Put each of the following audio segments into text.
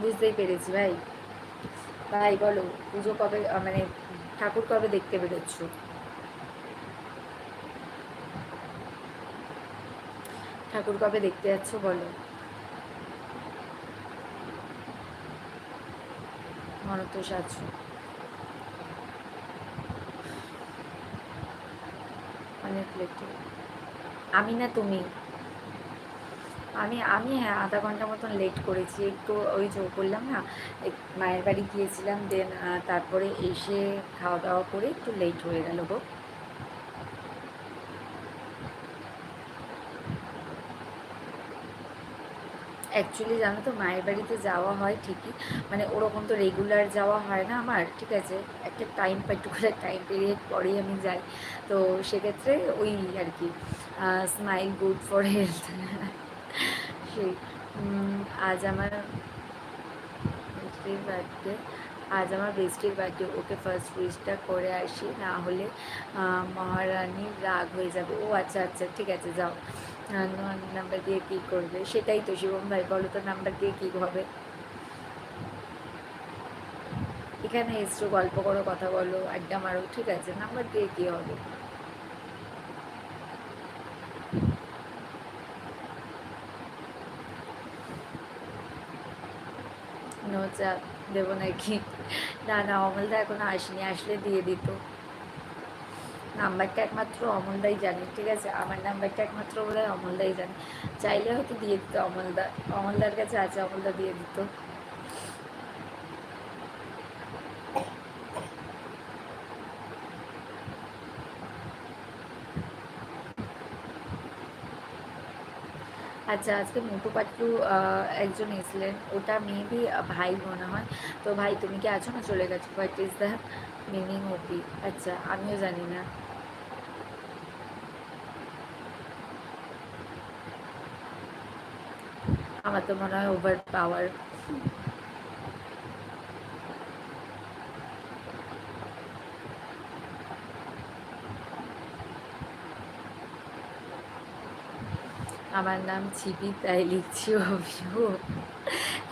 বুঝতেই পেরেছি ভাই। ভাই বলো, পুজো কবে, মানে ঠাকুর কবে দেখতে বেরোচ্ছ? ঠাকুর কবে দেখতে যাচ্ছ বলো? মনতোষ আছো? অনেক লেটে? আমি না তুমি? আমি আমি হ্যাঁ, আধা ঘন্টা মতন লেট করেছি একটু, ওই যে বললাম না, মায়ের বাড়ি গিয়েছিলাম, দেন তারপরে এসে খাওয়া দাওয়া করে একটু লেট হয়ে গেল গো। অ্যাকচুয়ালি জানো তো, মায়ের বাড়িতে যাওয়া হয় ঠিকই, মানে ওরকম তো রেগুলার যাওয়া হয় না আমার, ঠিক আছে, একটা টাইম পার্টিকুলার টাইম পিরিয়ড পরেই আমি যাই। তো সেক্ষেত্রে ওই আর কি, স্মাইল গুড ফর হেলথ। সেই আজ আমার বেস্টির বার্থডে, আজ আমার বেস্টির বার্থডে, ওকে ফার্স্ট উইশটা করে আসি, না হলে মহারানীর রাগ হয়ে যাবে। ও আচ্ছা আচ্ছা, ঠিক আছে যাও। নাম্বার দিয়ে কী করবে? সেটাই তো শিবম ভাই, বলো তো নাম্বার দিয়ে কী হবে? এখানে এসছো, গল্প করো, কথা বলো, আড্ডা মারো, ঠিক আছে, নাম্বার দিয়ে কী হবে? নো চাপ, দেবো নাকি? না না, অমলদা এখনো আসেনি, আসলে দিয়ে দিত। নাম্বারটা একমাত্র অমলদাই জানে, ঠিক আছে, আমার নাম্বারটা একমাত্র বোধহয় অমলদাই জানে। চাইলে হয়তো দিয়ে দিত অমলদা, অমলদার কাছে আছে, অমলদা দিয়ে দিত। আচ্ছা, আজকে মোটু পাটলু একজন এসলেন, ওটা মেবি ভাই মনে হয়। তো ভাই তুমি কি আছো, না চলে গেছো? হোয়াট ইজ দ্য মিনিং ওপি? আচ্ছা, আমিও জানি না। আমার তো মনে হয় ওভার পাওয়ার। আমার নাম ছিপি, তাই লিখছি অভিও।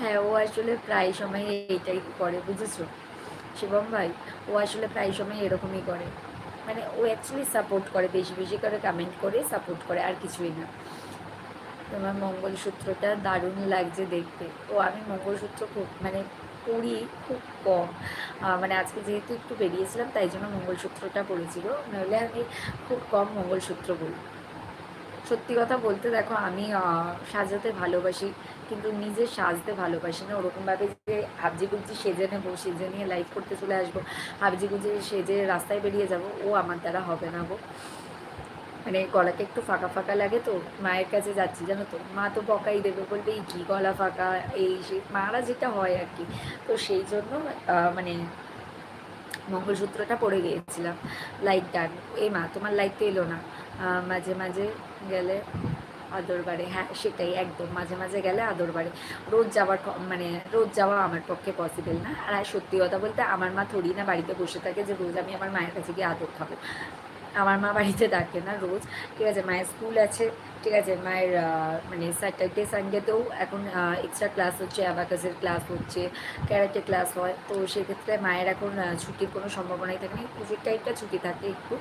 হ্যাঁ, ও আসলে প্রায় সময় এইটাই করে, বুঝেছো শিবম ভাই? ও আসলে প্রায় সময় এরকমই করে, মানে ও অ্যাকচুয়ালি সাপোর্ট করে, বেশি বেশি করে কমেন্ট করে সাপোর্ট করে, আর কিছুই না। তোমার মঙ্গলসূত্রটা দারুণ লাগছে দেখতে। ও আমি মঙ্গলসূত্র খুব মানে পরি খুব কম, মানে আজকে যেহেতু একটু বেরিয়েছিলাম তাই জন্য মঙ্গলসূত্রটা পরেছিল, নাহলে আমি খুব কম মঙ্গলসূত্র পরি। সত্যি কথা বলতে দেখো, আমি সাজাতে ভালোবাসি, কিন্তু নিজে সাজতে ভালোবাসি না ওরকমভাবে, যে হাবজি গুবজি সেজে নেবো, সেজে নিয়ে লাইভ করতে চলে আসবো, হাবজি গুবজি সেজে রাস্তায় বেরিয়ে যাব, ও আমার দ্বারা হবে না গো। মানে গলাটা একটু ফাঁকা ফাঁকা লাগে, তো মায়ের কাছে যাচ্ছি জানো তো, মা তো বকাই দেবে, বলবে এই কী গলা ফাঁকা, এই সে মারা যেটা হয় আর কি। তো সেই জন্য মানে মঙ্গলসূত্রটা পরে গিয়েছিলাম। লাইট ডান, এই মা তোমার লাইট তো এলো না। মাঝে মাঝে গেলে আদর বাড়ে, হ্যাঁ সেটাই একদম, মাঝে মাঝে গেলে আদর বাড়ে। রোজ যাওয়ার মানে রোজ যাওয়া আমার পক্ষে পসিবল না। আর সত্যি কথা বলতে, আমার মা থোড়ি না বাড়িতে বসে থাকে যে রোজ আমি আমার মায়ের কাছে গিয়ে আদর খাবো। আমার মা বাড়িতে ডাকে না রোজ, ঠিক আছে, মায়ের স্কুল আছে, ঠিক আছে, মায়ের মানে স্যাটারডে সানডেতেও এখন এক্সট্রা ক্লাস হচ্ছে, অ্যাবাকাসের ক্লাস হচ্ছে, ক্যারাটে ক্লাস হয়, তো সেক্ষেত্রে মায়ের এখন ছুটির কোনো সম্ভাবনাই থাকে না, পুজোর টাইমটা ছুটি থাকে একটু,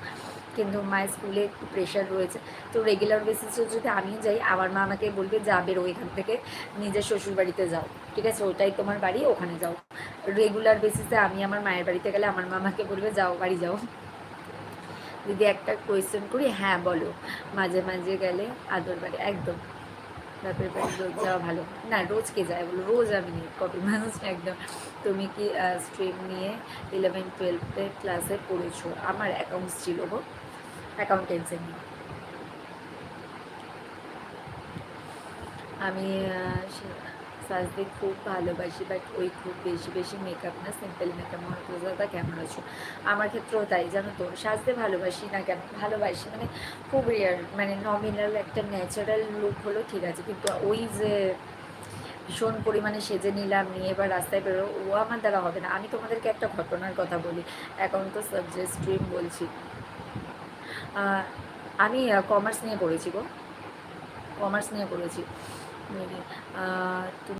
কিন্তু মায়ের স্কুলে একটু প্রেশার রয়েছে। তো রেগুলার বেসিসে যদি আমিও যাই, আমার মা আমাকে বলবে যা বেরো এখান থেকে, নিজের শ্বশুর বাড়িতে যাও, ঠিক আছে, ওটাই তোমার বাড়ি, ওখানে যাও। রেগুলার বেসিসে আমি আমার মায়ের বাড়িতে গেলে আমার মা আমাকে বলবে যাও বাড়ি যাও। যদি একটা কোয়েশ্চেন করি, হ্যাঁ বলো, মাঝে মাঝে গেলে আদর বাড়ি, একদম। বাপের বাড়ি রোজ যাওয়া ভালো না, রোজ কে যায় বলো, রোজ আমি নেই, কপি মানুষ না একদম। তুমি কি স্ট্রিম নিয়ে 11-12 ক্লাসে পড়েছো? আমার অ্যাকাউন্টস ছিল গো, অ্যাকাউন্টেন্সি নিয়ে। আমি সাজতে খুব ভালোবাসি, বাট ওই খুব বেশি বেশি মেকআপ না, সিম্পল মেকআপ। মহাপ্রজাদা কেমন আছো? আমার ক্ষেত্রেও তাই জানো তো, সাজতে ভালোবাসি না কেন, ভালোবাসি মানে খুব রেয়ার, মানে নমিনাল একটা ন্যাচারাল লুক হলো ঠিক আছে, কিন্তু ওই যে ভীষণ পরিমাণে সেজে নিলাম, নিয়ে এবার রাস্তায় বেরো, ও আমার দ্বারা হবে না। আমি তোমাদেরকে একটা ঘটনার কথা বলি, এখন তো সাবজেক্ট স্ট্রিম বলছি। আমি কমার্স নিয়ে পড়েছি গো, কমার্স নিয়ে পড়েছি। তুমি